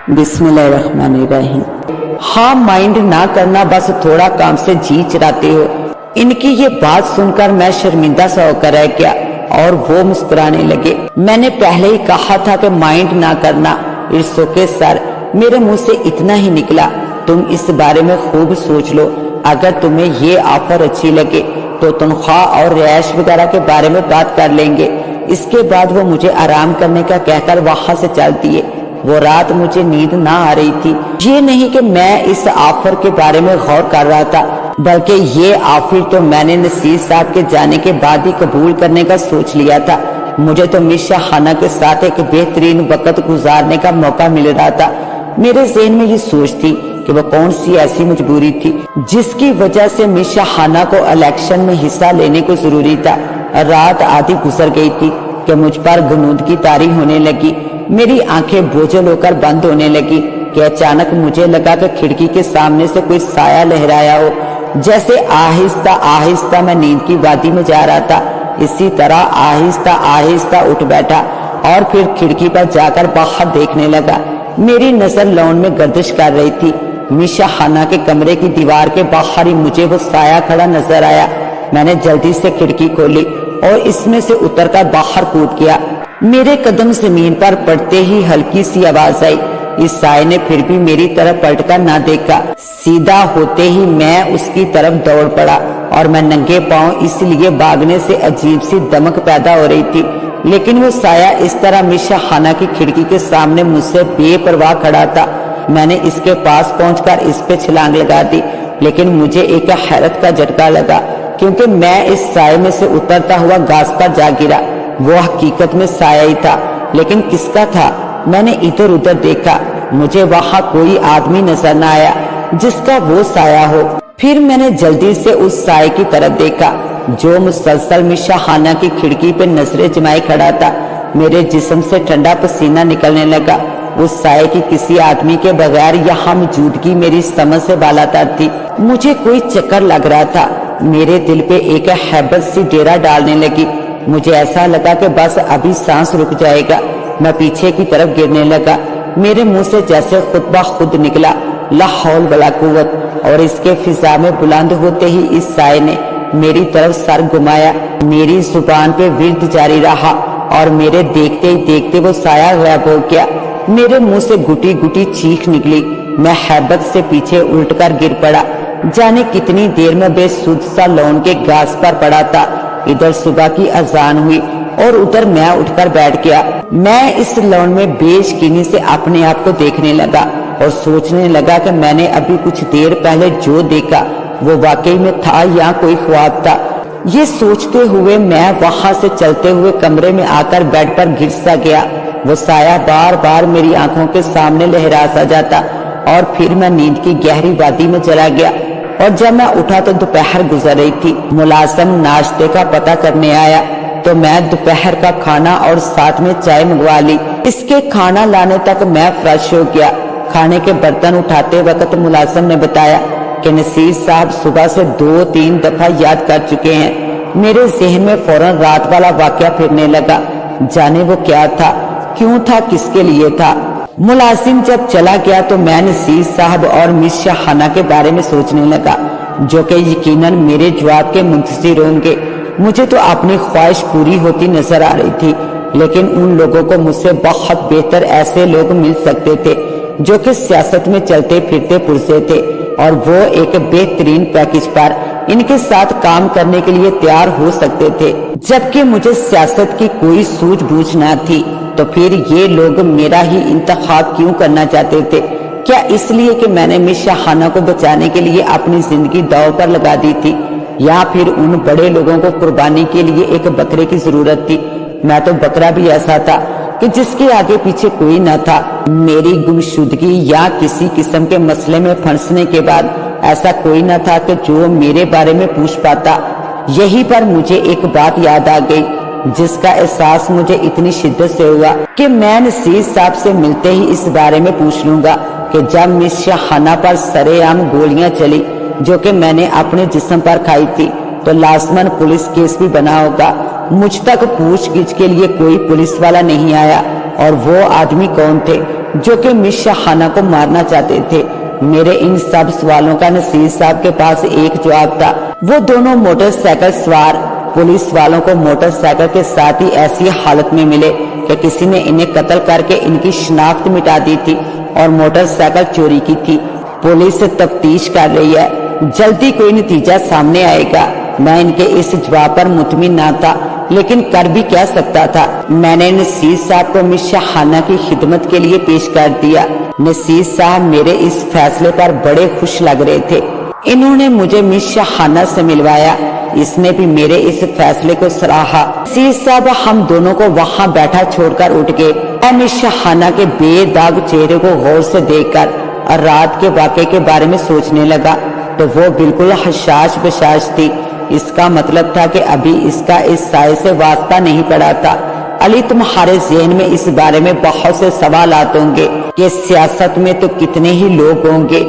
बिस्मिल्लाहिर्रहमानिर्रहीम। हाँ, माइंड ना करना, बस थोड़ा काम से जी चराते हो। इनकी ये बात सुनकर मैं शर्मिंदा सा होकर रह गया और वो मुस्कुराने लगे। मैंने पहले ही कहा था कि माइंड ना करना। इट्स ओके सर, मेरे मुंह से इतना ही निकला। तुम इस बारे में खूब सोच लो। अगर तुम्हें ये ऑफर अच्छी लगे तो तनख्वाह और रिहाइश वगैरह के बारे में बात कर लेंगे। इसके बाद वो मुझे आराम करने का कहकर वहां से चल दिए। वो रात मुझे नींद ना आ रही थी। ये नहीं कि मैं इस ऑफर के बारे में गौर कर रहा था, बल्कि ये ऑफर तो मैंने नसीर साहब के जाने के बाद ही कबूल करने का सोच लिया था। मुझे तो मिस शाहाना के साथ एक बेहतरीन वक्त गुजारने का मौका मिल रहा था। मेरे ज़हन में ये सोच थी कि वो कौन सी ऐसी मजबूरी थी जिसकी वजह से मिस शाहाना को इलेक्शन में हिस्सा लेने को जरूरी था। रात आधी गुजर गई थी कि मुझ पर गुनूद की तारी होने लगी। मेरी आंखें बोझल होकर बंद होने लगी कि अचानक मुझे लगा कि खिड़की के सामने से कोई साया लहराया हो। जैसे आहिस्ता आहिस्ता मैं नींद की वादी में जा रहा था, इसी तरह आहिस्ता आहिस्ता उठ बैठा और फिर खिड़की पर जाकर बाहर देखने लगा। मेरी नजर लॉन में गर्दिश कर रही थी। मिस शाहाना के कमरे की दीवार के बाहर ही मुझे वो साया खड़ा नजर आया। मैंने जल्दी से खिड़की खोली और इसमें से उतरकर बाहर कूद गया। मेरे कदम जमीन पर पड़ते ही हल्की सी आवाज आई। इस साये ने फिर भी मेरी तरफ पलटकर ना देखा। सीधा होते ही मैं उसकी तरफ दौड़ पड़ा और मैं नंगे पांव इसलिए भागने से अजीब सी दमक पैदा हो रही थी। लेकिन वो साया इस तरह मिस शाहाना की खिड़की के सामने मुझसे बेपरवाह खड़ा था। मैंने इसके पास पहुंचकर इस पे छलांग लगा दी, लेकिन मुझे एक हैरत का झटका लगा क्योंकि मैं इस साये में से उतरता हुआ घास पर जा गिरा। वो हकीकत में साया ही था, लेकिन किसका था? मैंने इधर उधर देखा, मुझे वहां कोई आदमी नजर न आया जिसका वो साया हो। फिर मैंने जल्दी से उस साये की तरफ देखा जो मुसलसल मिस शाहाना की खिड़की पे नजरें जमाए खड़ा था। मेरे जिस्म से ठंडा पसीना निकलने लगा। उस साये की किसी आदमी के बगैर यहाँ मौजूदगी मेरी समझ से बालातर थी। मुझे कोई चक्कर लग रहा था। मेरे दिल पे एक हैबत सी डेरा डालने लगी। मुझे ऐसा लगा कि बस अभी सांस रुक जाएगा। मैं पीछे की तरफ गिरने लगा। मेरे मुंह से जैसे खुद ब खुद निकला, ला हौल वला कुव्वत, और इसके फिजा में बुलंद होते ही इस साये ने मेरी तरफ सर घुमाया। मेरी जुबान पे विर्द जारी रहा और मेरे देखते ही देखते वो साया गायब हो गया। मेरे मुंह से गुटी गुटी चीख निकली। मैं हैबत से पीछे उलटकर गिर पड़ा। जाने कितनी देर में बेसुध सा लॉन के घास पर पड़ा था। इधर सुबह की अजान हुई और उधर मैं उठकर बैठ गया। मैं इस लॉन में बेशकीनी से अपने आप को देखने लगा और सोचने लगा कि मैंने अभी कुछ देर पहले जो देखा वो वाकई में था या कोई ख्वाब था। ये सोचते हुए मैं वहां से चलते हुए कमरे में आकर बेड पर गिर सा गया। वो साया बार बार मेरी आंखों के सामने लहरा सा जाता और फिर मैं नींद की गहरी वादी में चला गया। और जब मैं उठा तो दोपहर गुजर रही थी। मुलाजिम नाश्ते का पता करने आया तो मैं दोपहर का खाना और साथ में चाय मंगवा ली। इसके खाना लाने तक मैं फ्रेश हो गया। खाने के बर्तन उठाते वक्त मुलाजिम ने बताया कि नसीर साहब सुबह से 2-3 दफा याद कर चुके हैं। मेरे जहन में फौरन रात वाला वाकया फिरने लगा। जाने वो क्या था, क्यों था, किसके लिए था। मुलाजिम जब चला गया तो मैं नसीर साहब और मिस शाहाना के बारे में सोचने लगा, जो कि यकीनन मेरे जवाब के मुंतज़िर होंगे। मुझे तो अपनी ख्वाहिश पूरी होती नजर आ रही थी, लेकिन उन लोगों को मुझसे बहुत बेहतर ऐसे लोग मिल सकते थे जो कि सियासत में चलते फिरते पुरजे थे और वो एक बेहतरीन पैकेज पर इनके साथ काम करने के लिए तैयार हो सकते थे। जबकि मुझे सियासत की कोई सूझबूझ न थी, तो फिर ये लोग मेरा ही इंतखाब क्यों करना चाहते थे? क्या इसलिए कि मैंने मिस शाहाना को बचाने के लिए अपनी जिंदगी दांव पर लगा दी थी, या फिर उन बड़े लोगों को कुर्बानी के लिए एक बकरे की जरूरत थी? मैं तो बकरा भी ऐसा था कि जिसके आगे पीछे कोई न था। मेरी गुमशुदगी या किसी किस्म के मसले में फंसने के बाद ऐसा कोई न था कि जो मेरे बारे में पूछ पाता। यहीं पर मुझे एक बात याद आ गई जिसका एहसास मुझे इतनी शिद्दत से हुआ कि मैं नसीर साहब से मिलते ही इस बारे में पूछ लूंगा कि जब मिस शाहाना पर सरेआम गोलियां चली जो कि मैंने अपने जिस्म पर खाई थी, तो लाजमन पुलिस केस भी बना होगा। मुझ तक पूछगिछ के लिए कोई पुलिस वाला नहीं आया। और वो आदमी कौन थे जो कि मिस शाहाना को मारना चाहते थे। मेरे इन सब सवालों का नसीर साहब के पास एक जवाब था। वो दोनों मोटरसाइकिल सवार पुलिस वालों को मोटरसाइकिल के साथ ही ऐसी हालत में मिले कि किसी ने इन्हें कत्ल करके इनकी शिनाख्त मिटा दी थी और मोटरसाइकिल चोरी की थी। पुलिस तफ्तीश कर रही है, जल्दी कोई नतीजा सामने आएगा। मैं इनके इस जवाब पर मुतमिन ना था, लेकिन कर भी क्या सकता था। मैंने नसीर साहब को मिस शाहाना की खिदमत के लिए पेश कर दिया। नसीर साहब मेरे इस फैसले पर बड़े खुश लग रहे थे। इन्होंने मुझे मिस शाहाना से मिलवाया, इसने भी मेरे इस फैसले को सराहा। नसीर साहब हम दोनों को वहाँ बैठा छोड़कर उठ गए। मैं मिस शाहाना के बेदाग चेहरे को गौर से देखकर और रात के वाक़े के बारे में सोचने लगा तो वो बिल्कुल हशाश बशाश थी। इसका मतलब था कि अभी इसका इस साये से वास्ता नहीं पड़ा था। अली, तुम्हारे ज़हन में इस बारे में बहुत से सवालात होंगे कि सियासत में तो कितने ही लोग होंगे,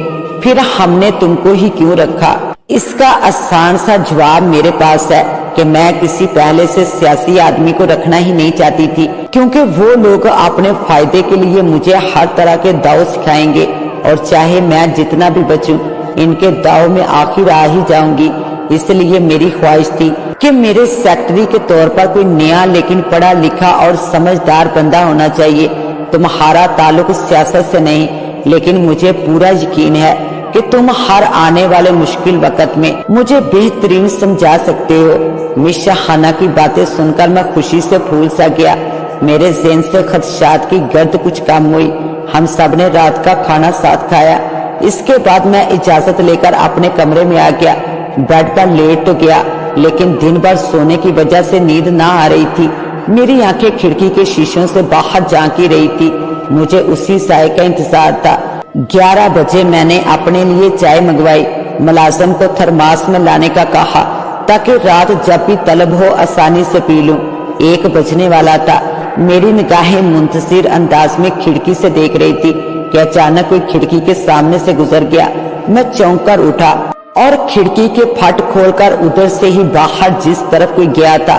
फिर हमने तुमको ही क्यों रखा। इसका आसान सा जवाब मेरे पास है कि मैं किसी पहले से सियासी आदमी को रखना ही नहीं चाहती थी, क्योंकि वो लोग अपने फायदे के लिए मुझे हर तरह के दाव सिखाएंगे और चाहे मैं जितना भी बचूं इनके दाव में आखिर आ ही जाऊंगी। इसलिए मेरी ख्वाहिश थी कि मेरे सेक्रेटरी के तौर पर कोई नया लेकिन पढ़ा लिखा और समझदार बंदा होना चाहिए। तुम्हारा ताल्लुक सियासत से नहीं, लेकिन मुझे पूरा यकीन है कि तुम हर आने वाले मुश्किल वक्त में मुझे बेहतरीन समझा सकते हो। मिस शाहाना की बातें सुनकर मैं खुशी से फूल सा गया। मेरे ज़हन से खदशात की गर्द कुछ कम हुई। हम सब ने रात का खाना साथ खाया। इसके बाद मैं इजाजत लेकर अपने कमरे में आ गया। बेड पर लेट तो गया, लेकिन दिन भर सोने की वजह से नींद ना आ रही थी। मेरी आंखें खिड़की के शीशों से बाहर झांकी रही थी। मुझे उसी साये का इंतजार था। 11 बजे मैंने अपने लिए चाय मंगवाई। मुलाजिम को थर्मास में लाने का कहा ताकि रात जब भी तलब हो आसानी से पी लूं। 1 बजने वाला था। मेरी निगाहें मुंतशिर अंदाज में खिड़की से देख रही थी कि अचानक कोई खिड़की के सामने से गुजर गया। मैं चौंक कर उठा और खिड़की के फट खोलकर उधर से ही बाहर जिस तरफ कोई गया था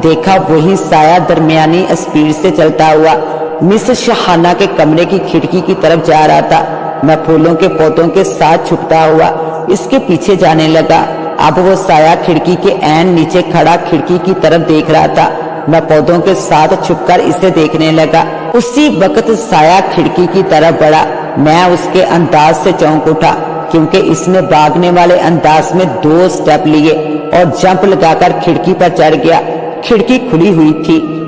देखा वही साया दरमियानी स्पीड से चलता हुआ मिस शाहाना के कमरे की खिड़की की तरफ जा रहा था। मैं फूलों के पौधों के साथ छुपता हुआ इसके पीछे जाने लगा। अब वो साया खिड़की के ऐन नीचे खड़ा खिड़की की तरफ देख रहा था। मैं पौधों के साथ छुपकर इसे देखने लगा। उसी वक्त साया खिड़की की तरफ बढ़ा। मैं उसके अंदाज से चौंक उठा, क्योंकि इसने भागने वाले अंदाज में 2 स्टेप लिए और जंप लगाकर खिड़की पर चढ़ गया। खिड़की खुली हुई थी।